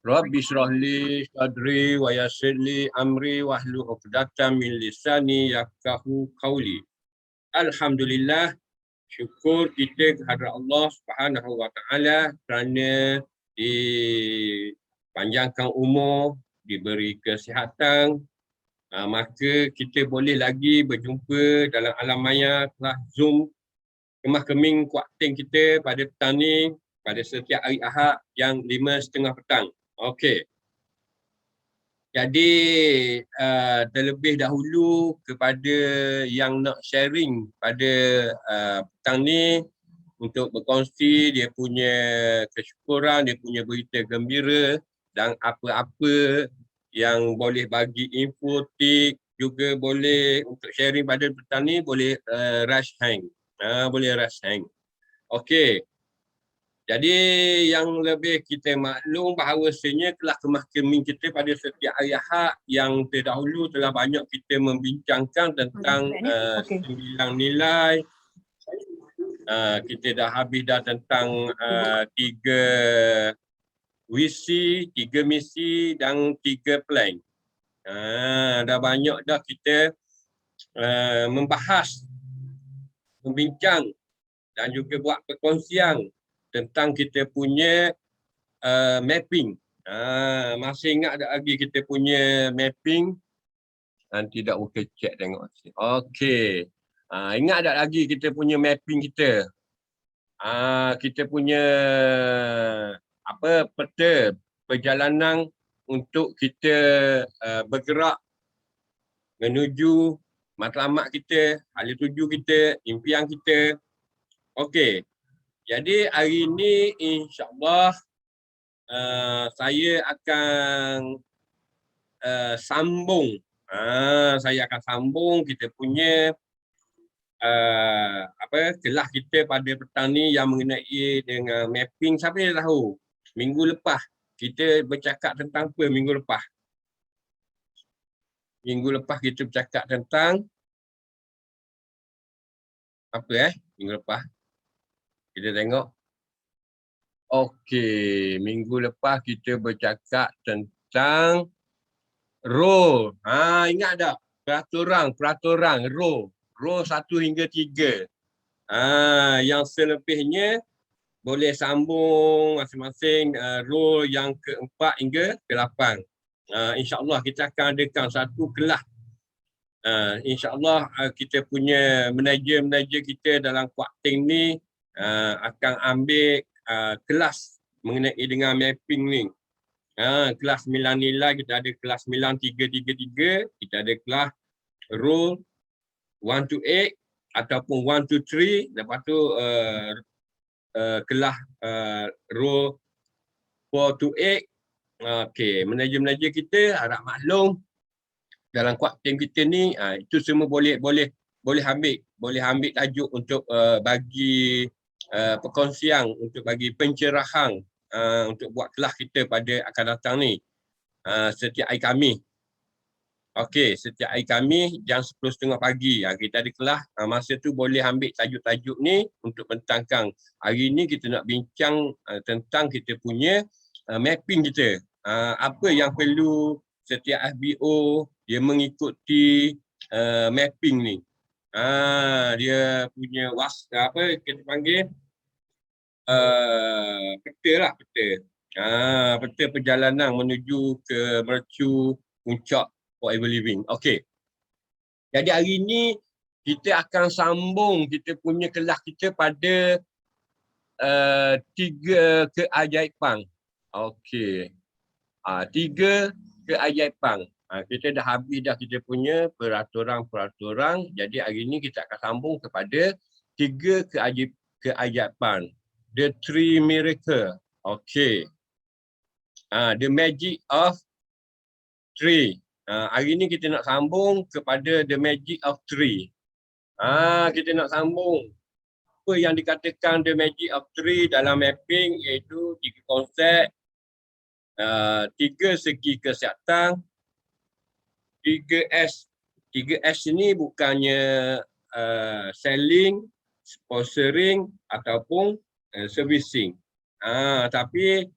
Rabbi shrah li sadri wa yassir li amri wahlul 'uqdatam min lisani yafqahu qawli. Alhamdulillah, syukur kita kepada Allah Subhanahu wa taala kerana dipanjangkan umur, diberi kesihatan, maka kita boleh lagi berjumpa dalam alam maya kelas Zoom Kemah Keming Kuantin kita pada petang ni, pada setiap hari Ahad yang 5:30 petang. Okey. Jadi terlebih dahulu kepada yang nak sharing pada petang ni untuk berkongsi dia punya kesyukuran, dia punya berita gembira dan apa-apa yang boleh bagi info, tip, juga boleh untuk sharing pada petang ni boleh rush hand. Boleh rush hand. Okey. Jadi yang lebih kita maklum bahawasanya kelas Kemah Keming kita pada setiap hari Ahad yang terdahulu telah banyak kita membincangkan tentang 9 nilai. Kita dah habis dah tentang 3 visi, 3 misi dan 3 plan. Dah banyak dah kita membahas, membincang dan juga buat perkongsian tentang kita punya mapping. Masih ingat tak lagi kita punya mapping? Nanti dah buka chat tengok. Okey. Ingat tak lagi kita punya mapping kita? Kita punya peta perjalanan untuk kita bergerak menuju matlamat kita, hala tuju kita, impian kita. Okey. Jadi hari ini insya-Allah saya akan sambung. Saya akan sambung kita punya kelas kita pada petang ni yang mengenai dengan mapping. Siapa yang tahu? Minggu lepas kita bercakap tentang apa minggu lepas? Minggu lepas kita bercakap tentang apa minggu lepas? Kita tengok. Okey, minggu lepas kita bercakap tentang role. Ingat tak? Peraturan role 1 hingga 3. Yang selebihnya boleh sambung masing-masing role yang ke-4 hingga ke-8. InsyaAllah kita akan adakan satu kelas. InsyaAllah kita punya manager-manager kita dalam Kuantin ni akan ambil kelas mengenai dengan mapping ni. Kelas 9 nilai, kita ada kelas 9-3-3-3, kita ada kelas rule 1 to 8 ataupun 1 to 3, lepas tu kelas rule 4 to 8. Okey, manager-manager kita harap maklum dalam Kuantin kita ni itu semua boleh ambil tajuk untuk bagi perkongsian, untuk bagi pencerahan untuk buat kelas kita pada akan datang ni setiap hari Khamis. Okey, setiap hari Khamis jam 10.30 pagi kita ada kelas. Masa tu boleh ambil tajuk-tajuk ni untuk bentangkan. Hari ni kita nak bincang tentang kita punya mapping kita. Apa yang perlu setiap FBO dia mengikuti mapping ni. Dia punya kita panggil peta. Peta perjalanan menuju ke mercu puncak forever living. Okey. Jadi hari ini kita akan sambung kita punya kelas kita pada 3 keajaiban. Okey. 3 keajaiban. Kita dah habis dah kita punya peraturan. Jadi hari ini kita akan sambung kepada 3 keajaiban. The 3 miracle. Okey. The magic of 3. Hari ni kita nak sambung kepada the magic of 3. Kita nak sambung apa yang dikatakan the magic of 3 dalam mapping, iaitu 3 konsep, 3 segi kesihatan, 3S. 3S ini bukannya selling, sponsoring ataupun servicing. Tapi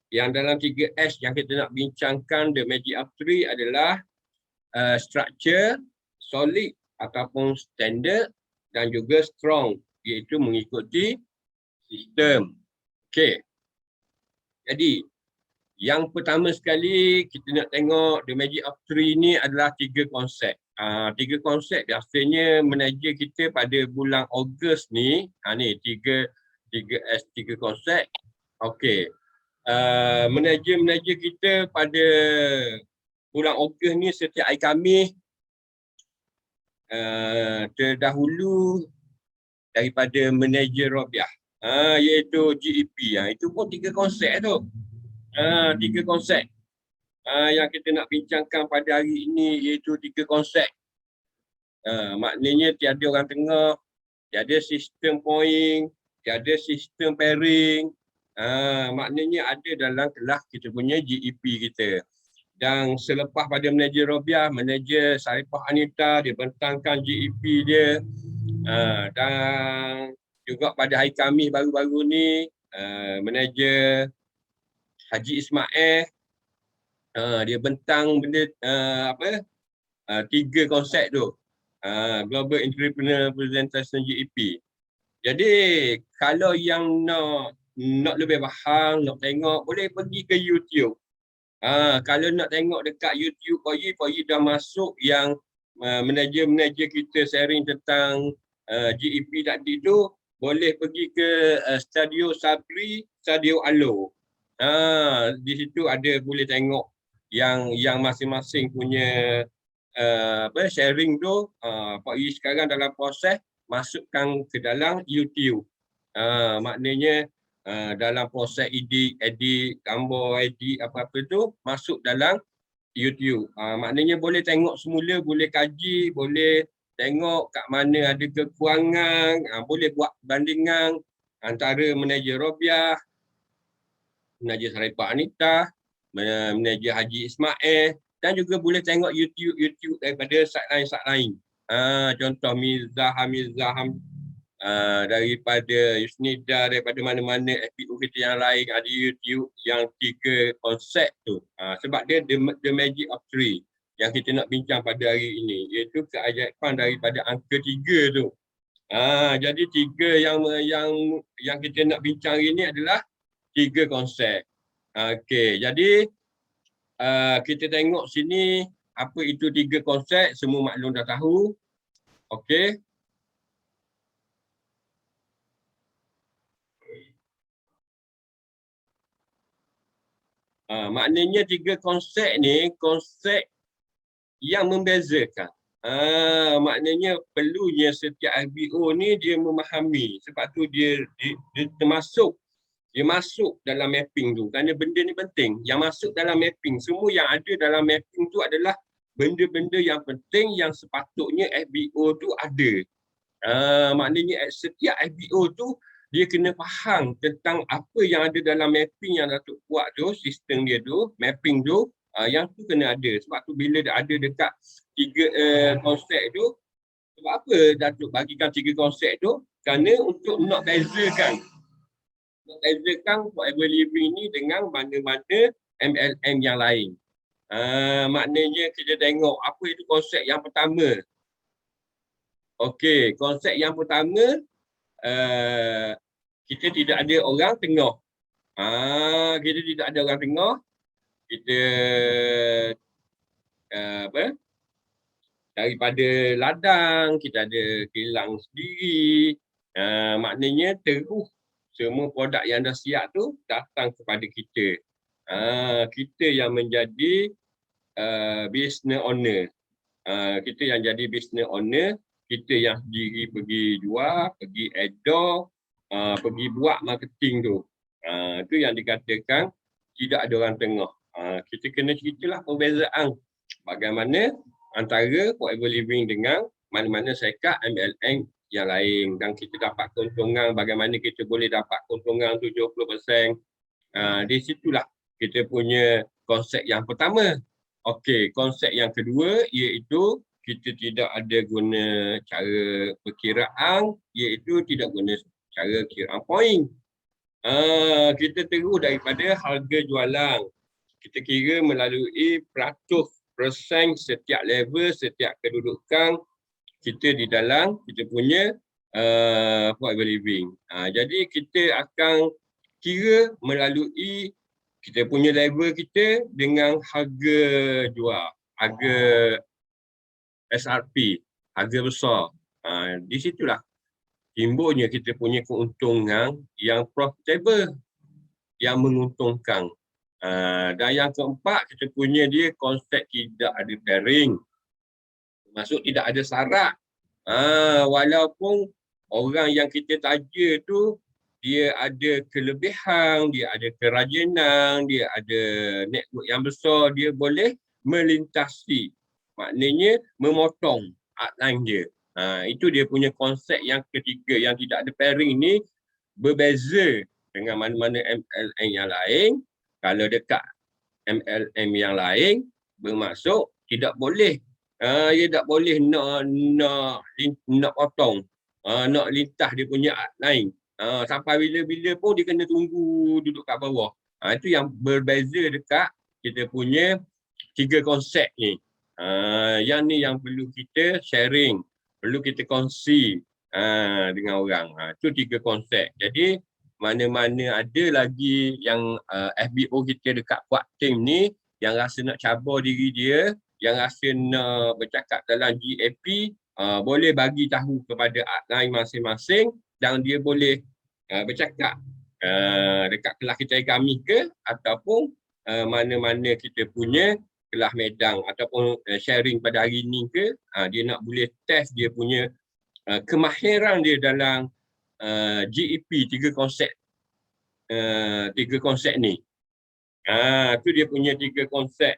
Yang dalam 3S yang kita nak bincangkan the magic of 3 adalah structure, solid ataupun standard dan juga strong, iaitu mengikuti sistem. Okey. Jadi yang pertama sekali kita nak tengok the magic of 3 ni adalah 3 konsep. 3 konsep biasanya manager kita pada bulan Ogos ni, ni 3S 3 konsep. Okey. Manager-manager kita pada bulan Ogos ni setiap hari Khamis terdahulu daripada manager Robiah, iaitu GEP. Itu pun 3 konsep tu. 3 konsep yang kita nak bincangkan pada hari ini, iaitu 3 konsep. Maknanya tiada orang tengah, tiada sistem point, tiada sistem pairing. Maknanya ada dalam kelas kita punya GEP kita. Dan selepas pada manager Robiah, manager Saripah Anita, dia bentangkan GEP dia. Dan juga pada hari Khamis baru-baru ni, manager Haji Ismail, dia bentang benda 3 konsep tu. Global Entrepreneur Presentation GEP. Jadi kalau yang nak lebih faham, nak tengok, boleh pergi ke YouTube. Kalau nak tengok dekat YouTube, Poyi dah masuk yang manager-manager kita sharing tentang GEP tadi tu, boleh pergi ke Studio Sabri, Studio Alo. Di situ ada boleh tengok yang masing-masing punya sharing tu. Poyi sekarang dalam proses masukkan ke dalam YouTube. Maknanya dalam proses edit gambar, edit apa-apa tu masuk dalam YouTube. Maknanya boleh tengok semula, boleh kaji, boleh tengok kat mana ada kekurangan, boleh buat bandingan antara manager Robiah, manager Saripah Anita, manager Haji Ismail, dan juga boleh tengok YouTube daripada site lain. Contoh Mizaham, daripada Yusnida, daripada mana-mana FPU kita yang lain ada YouTube yang 3 konsep tu. Sebab dia the magic of 3 yang kita nak bincang pada hari ini, iaitu keajaiban daripada angka 3 tu. Jadi 3 yang kita nak bincang hari ini adalah 3 konsep. Okey, jadi kita tengok sini apa itu 3 konsep, semua maklum dah tahu. Okey. Maknanya 3 konsep ni konsep yang membezakan. Maknanya perlunya setiap FBO ni dia memahami, sebab tu dia termasuk, dia masuk dalam mapping tu, kerana benda ni penting. Yang masuk dalam mapping, semua yang ada dalam mapping tu adalah benda-benda yang penting yang sepatutnya FBO tu ada. Maknanya setiap FBO tu dia kena faham tentang apa yang ada dalam mapping yang Datuk buat tu, sistem dia tu, mapping tu, yang tu kena ada. Sebab tu bila dia ada dekat 3 konsep tu, sebab apa Datuk bagikan 3 konsep tu? Kerana untuk nak bezakan Forever Living ni dengan mana-mana MLM yang lain. Maknanya kita tengok apa itu konsep yang pertama. Okey, konsep yang pertama, kita tidak ada orang tengah. Kita tidak ada orang tengah. Kita daripada ladang, kita ada kilang sendiri. Maknanya terus semua produk yang dah siap tu datang kepada kita. Kita yang menjadi business owner. Kita yang jadi business owner, kita yang sendiri pergi jual, pergi edor, pergi buat marketing tu. Itu yang dikatakan tidak ada orang tengah. Kita kena ceritalah perbezaan bagaimana antara Forever Living dengan mana-mana syarikat MLM yang lain, dan kita dapat keuntungan, bagaimana kita boleh dapat keuntungan 70%. Di situlah kita punya konsep yang pertama. Okey, konsep yang kedua iaitu kita tidak ada guna cara perkiraan, iaitu tidak guna cara kiraan point. Kita terus daripada harga jualan. Kita kira melalui peratus persen setiap level, setiap kedudukan kita di dalam kita punya affordable living. Jadi kita akan kira melalui kita punya level kita dengan harga jual, harga SRP, harga besar. Di situlah timbulnya kita punya keuntungan yang profitable, yang menguntungkan. Dan yang keempat, kita punya dia konsep tidak ada pairing. Maksud tidak ada syarat. Walaupun orang yang kita taja tu dia ada kelebihan, dia ada kerajinan, dia ada network yang besar, dia boleh melintasi. Maknanya memotong outline dia. Itu dia punya konsep yang ketiga yang tidak ada pairing ni berbeza dengan mana-mana MLM yang lain. Kalau dekat MLM yang lain bermaksud tidak boleh dia tak boleh nak potong, nak lintas dia punya outline. Sampai bila-bila pun dia kena tunggu duduk kat bawah. Itu yang berbeza dekat kita punya tiga konsep ni. Yang ni yang perlu kita sharing, perlu kita kongsi dengan orang. Itu tiga konsep. Jadi mana-mana ada lagi yang FBO kita dekat kuat team ni yang rasa nak cabar diri dia, yang rasa nak bercakap dalam GAP, boleh bagi tahu kepada outline masing-masing dan dia boleh bercakap dekat kelas kita kami ke ataupun mana-mana kita punya kelas medang ataupun sharing pada hari ni ke, dia nak boleh test dia punya kemahiran dia dalam GEP tiga konsep ni. Tu dia punya tiga konsep.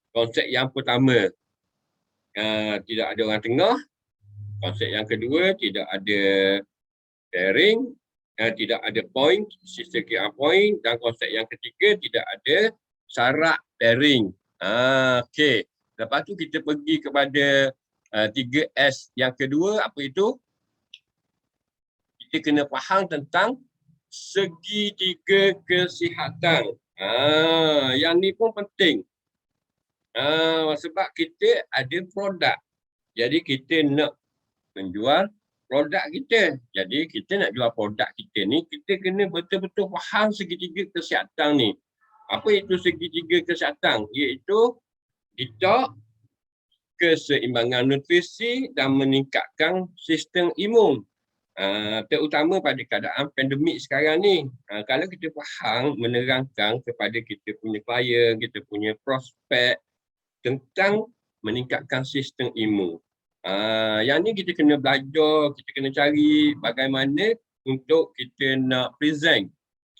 Konsep yang pertama, tidak ada orang tengah. Konsep yang kedua, tidak ada pairing, tidak ada point, sistem QR point. Dan konsep yang ketiga, tidak ada syarat pairing. Okey. Lepas tu kita pergi kepada 3S yang kedua, apa itu? Kita kena faham tentang segitiga kesihatan. Yang ni pun penting. Sebab kita ada produk. Jadi kita nak menjual produk kita. Jadi kita nak jual produk kita ni, kita kena betul-betul faham segitiga kesihatan ni. Apa itu segitiga kesihatan? Iaitu kita keseimbangan nutrisi dan meningkatkan sistem imun. Terutama pada keadaan pandemik sekarang ni. Kalau kita faham menerangkan kepada kita punya klien, kita punya prospek tentang meningkatkan sistem imun. Yang ni kita kena belajar, kita kena cari bagaimana untuk kita nak present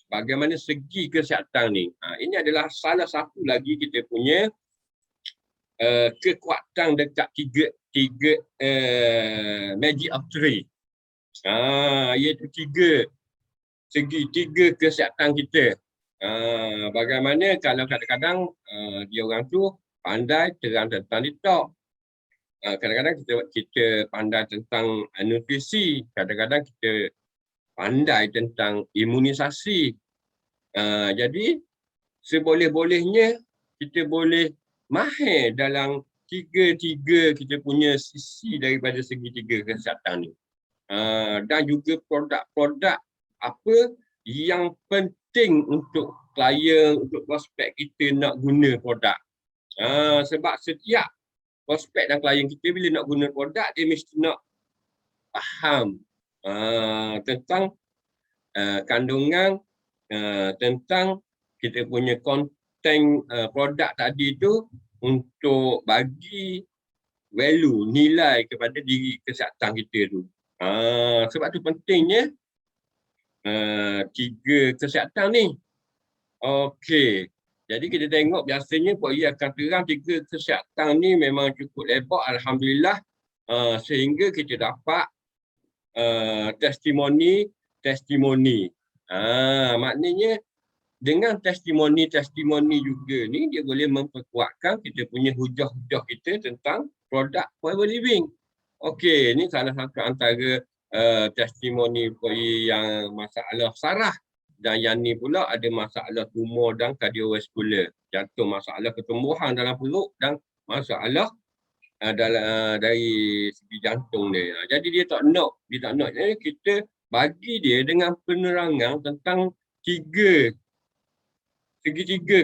bagaimana segi kesihatan ni. Ini adalah salah satu lagi kita punya kekuatan dekat tiga magic of three. Iaitu tiga kesihatan kita. Bagaimana kalau kadang-kadang dia orang tu pandai terang tentang TikTok. Kadang-kadang kita pandai tentang nutrisi. Kadang-kadang kita pandai tentang imunisasi. Jadi seboleh-bolehnya kita boleh mahir dalam tiga-tiga kita punya sisi daripada segitiga kesihatan ni. Dan juga produk-produk apa yang penting untuk klien, untuk prospek kita nak guna produk. Sebab setiap prospek dan klien kita bila nak guna produk, dia mesti nak faham tentang kandungan, tentang kita punya konten produk tadi tu untuk bagi value, nilai kepada diri kesihatan kita tu. Sebab tu pentingnya tiga kesihatan ni. Okey. Jadi kita tengok biasanya Puan Yi akan terang tiga kesihatan ni memang cukup lebar, alhamdulillah, sehingga kita dapat testimoni. Maknanya dengan testimoni juga ni dia boleh memperkuatkan kita punya hujah-hujah kita tentang produk forever living. Okey, ni salah satu antara testimoni Puan Yi yang masalah saraf. Dan yang ni pula ada masalah tumor dan kardiovaskular. Jantung, masalah pertumbuhan dalam perut dan masalah dari segi jantung dia. Jadi dia tak nak. Kita bagi dia dengan penerangan tentang segitiga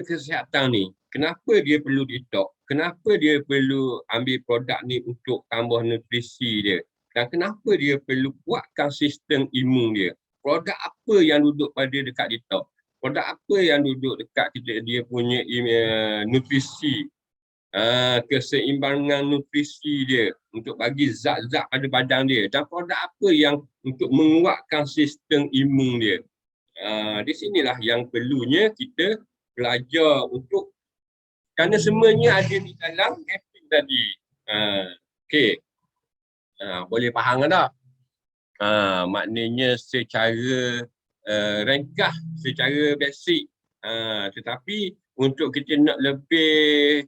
kesihatan ni. Kenapa dia perlu detox? Kenapa dia perlu ambil produk ni untuk tambah nutrisi dia? Dan kenapa dia perlu kuatkan sistem imun dia? Produk apa yang duduk pada dekat detox? Produk apa yang duduk dekat dia punya nutrisi? Keseimbangan nutrisi dia untuk bagi zat-zat pada badan dia. Dan produk apa yang untuk menguatkan sistem imun dia? Di sinilah yang perlunya kita belajar untuk, kerana semuanya ada di dalam mapping tadi. Okey. Boleh faham tak? Maknanya secara ringkas, secara basic. Tetapi untuk kita nak lebih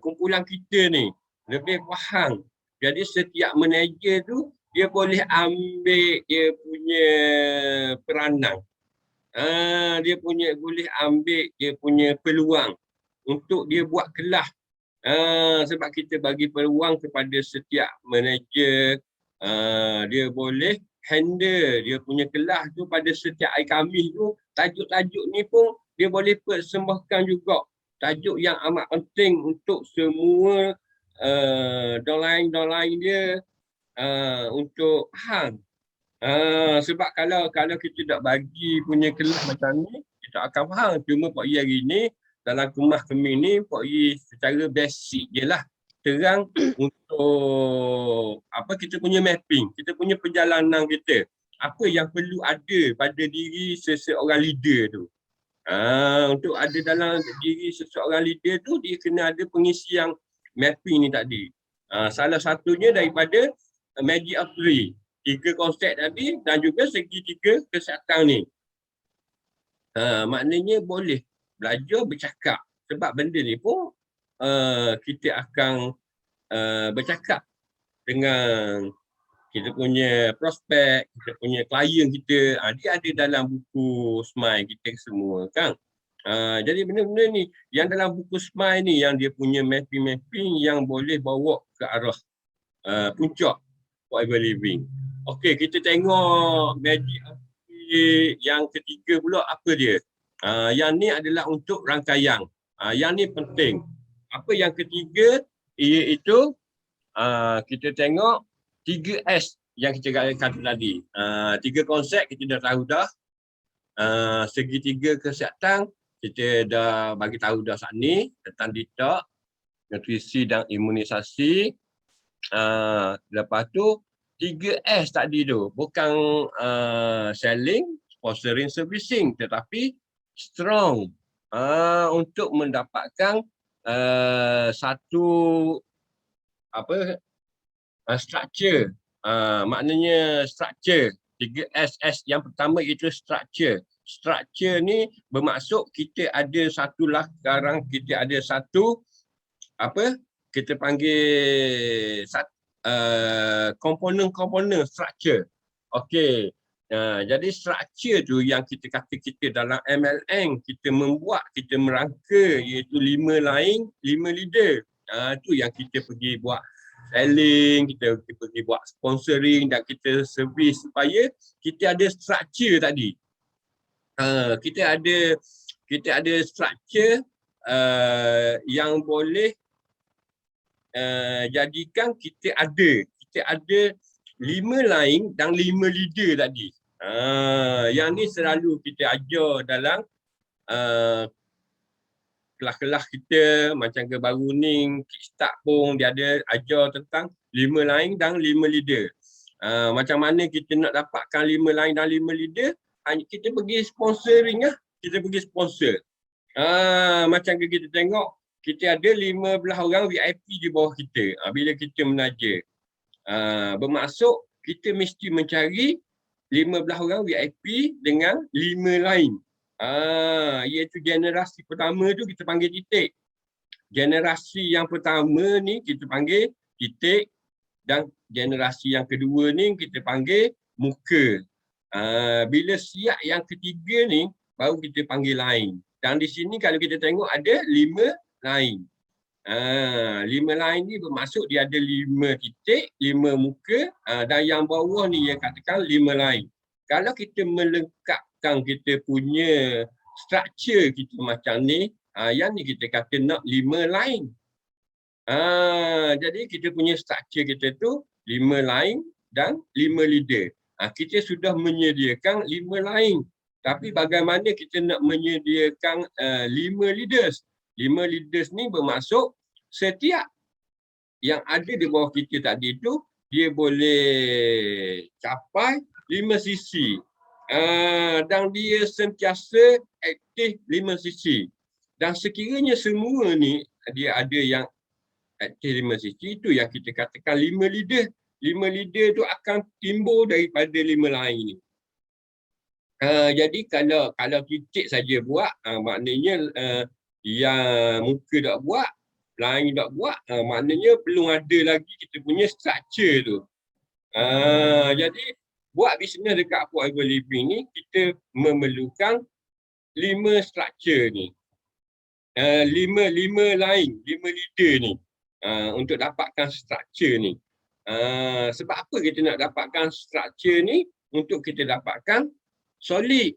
kumpulan kita ni lebih faham. Jadi setiap manager tu dia boleh ambil dia punya peranan. Dia boleh ambil dia punya peluang untuk dia buat kelas. Sebab kita bagi peluang kepada setiap manager, dia boleh handle dia punya kelas tu pada setiap hari Khamis tu. Tajuk-tajuk ni pun dia boleh persembahkan juga. Tajuk yang amat penting untuk semua downline dia untuk faham. Sebab kalau kita tak bagi punya kelas macam ni, kita akan faham. Cuma Pak Yi hari ni dalam kemas kami ni, Pak Yi secara basic je lah terang untuk kita punya mapping, kita punya perjalanan kita. Apa yang perlu ada pada diri seseorang leader tu. Untuk ada dalam diri seseorang leader tu, dia kena ada pengisian mapping ni tadi. Salah satunya daripada Magic of Three. 3 konsep tadi dan juga segitiga kesihatan ni. Maknanya boleh belajar bercakap. Sebab benda ni pun kita akan bercakap dengan kita punya prospek, kita punya klien kita. Dia ada dalam buku Smile kita semua kan. Jadi benda-benda ni yang dalam buku Smile ni yang dia punya mapping-mapping yang boleh bawa ke arah puncak forever living. Okey, kita tengok Magic yang ketiga pula apa dia. Yang ni adalah untuk rangkaian. Yang ni penting. Apa yang ketiga iaitu kita tengok 3S yang kita kata tadi. 3 konsep kita dah tahu dah. Segitiga kesihatan kita dah bagi tahu dah saat ni tentang detox, nutrisi dan imunisasi. Lepas tu 3S tadi tu bukan selling, sponsoring, servicing, tetapi strong untuk mendapatkan satu structure. Maknanya structure 3SS yang pertama itu structure. Structure ni bermaksud kita ada sekarang kita ada satu kita panggil komponen-komponen structure. Okey. Jadi structure tu yang kita dalam MLM kita merangka iaitu 5 line, 5 leader. Tu yang kita pergi buat selling, kita pergi buat sponsoring dan kita servis supaya kita ada structure tadi. Kita ada structure yang boleh jadikan kita ada 5 line dan 5 leader tadi. Yang ni selalu kita ajar dalam kelas-kelas kita macam ke baru ni, Kickstart pun dia ada ajar tentang 5 line dan 5 leader. Macam mana kita nak dapatkan 5 line dan 5 leader, kita pergi sponsoring lah. Kita pergi sponsor. Macam kita tengok, kita ada 15 orang VIP di bawah kita bila kita menaja. Bermaksud kita mesti mencari 15 orang VIP dengan 5 line. Iaitu generasi pertama tu kita panggil titik. Generasi yang pertama ni kita panggil titik dan generasi yang kedua ni kita panggil muka. Bila siap yang ketiga ni, baru kita panggil line. Dan di sini kalau kita tengok ada 5 line. 5 line ni bermaksud dia ada 5 titik, 5 muka, dan yang bawah ni yang katakan 5 line. Kalau kita melengkapkan kita punya struktur kita macam ni, yang ni kita kata nak 5 line. Jadi kita punya struktur kita tu 5 line dan 5 leader. Kita sudah menyediakan 5 line. Tapi bagaimana kita nak menyediakan 5 leaders? 5 leaders ni bermaksud setiap yang ada di bawah kita tadi tu dia boleh capai 5 sisi. Dan dia sentiasa aktif 5 sisi. Dan sekiranya semua ni dia ada yang aktif 5 sisi, itu yang kita katakan 5 leader. 5 leader tu akan timbul daripada 5 lain ni. Jadi kalau titik saja buat, maknanya yang muka tak buat, lain tak buat, maknanya belum ada lagi kita punya struktur tu. Jadi buat bisnes dekat Forever Living ni, kita memerlukan 5 struktur ni. 5 lain, 5 leader ni untuk dapatkan struktur ni. Sebab apa kita nak dapatkan struktur ni? Untuk kita dapatkan solid.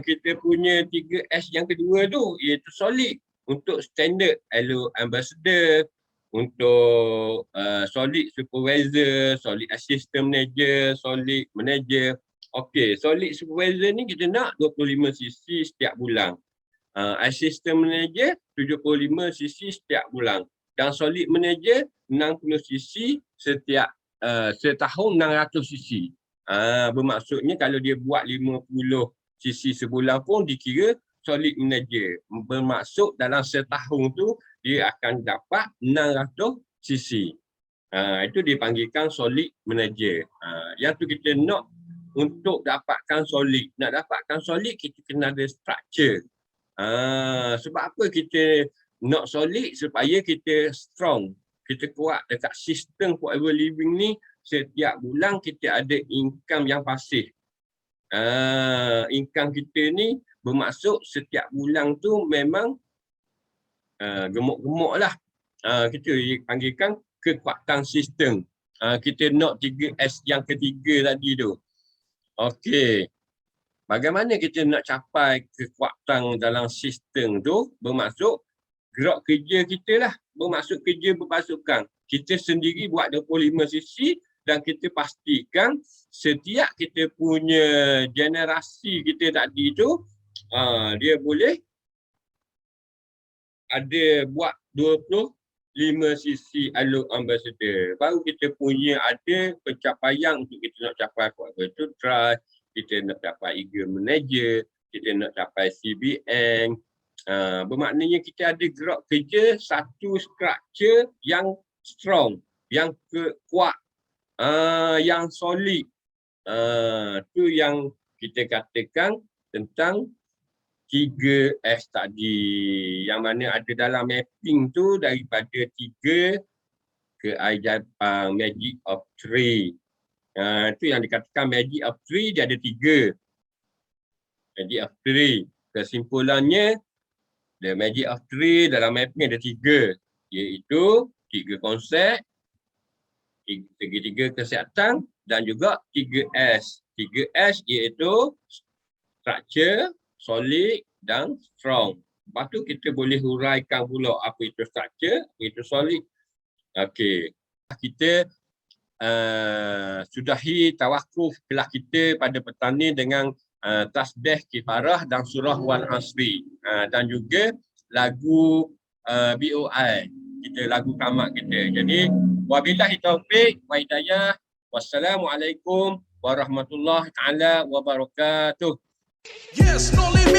Kita punya 3S yang kedua tu iaitu solid. Untuk standard Hello Ambassador, untuk solid supervisor, solid assistant manager, solid manager. Okey, solid supervisor ni kita nak 25 sisi setiap bulan. Assistant manager 75 sisi setiap bulan. Dan solid manager 60 sisi setiap setahun 600 sisi. Bermaksudnya kalau dia buat 50 sisi sebulan pun dikira solid manager. Bermaksud dalam setahun tu dia akan dapat 600 sisi. Itu dipanggilkan solid manager. Yang tu kita nak untuk dapatkan solid. Nak dapatkan solid kita kena ada structure. Sebab apa kita nak solid? Supaya kita strong. Kita kuat dekat sistem Forever Living ni. Setiap bulan kita ada income yang pasif. Income kita ni bermaksud setiap bulan tu memang gemuk-gemuk lah. Kita panggilkan kekuatan sistem. Kita nak 3S yang ketiga tadi tu. Okey. Bagaimana kita nak capai kekuatan dalam sistem tu? Bermaksud gerak kerja kita lah. Bermaksud kerja berpasukan. Kita sendiri buat 25 sisi dan kita pastikan setiap kita punya generasi kita tadi tu dia boleh ada buat 25 sisi Hello Ambassador. Baru kita punya ada pencapaian untuk kita nak capai Forever to Drive, kita nak capai Eagle Manager, kita nak capai CBN. Bermaknanya kita ada gerak kerja satu struktur yang strong, yang kuat, yang solid. Tu yang kita katakan tentang 3S tadi. Yang mana ada dalam mapping tu daripada 3 keajaiban Magic of 3. Itu yang dikatakan Magic of 3 dia ada 3. Magic of 3. Kesimpulannya, the Magic of 3 dalam mapping ada 3. Iaitu 3 konsep, 3 kesihatan dan juga 3S. 3S iaitu structure, solid dan strong. Lepas tu kita boleh huraikan pula apa itu structure, apa itu solid. Okey. Kita sudahi tawakuf kelas kita pada petang ni dengan tasbih kifarah dan surah wal asri. Dan juga lagu BOI. Kita lagu tamat kita. Jadi wabillahi taufiq wa hidayah. Wassalamualaikum warahmatullahi taala wabarakatuh. Yes, no limit.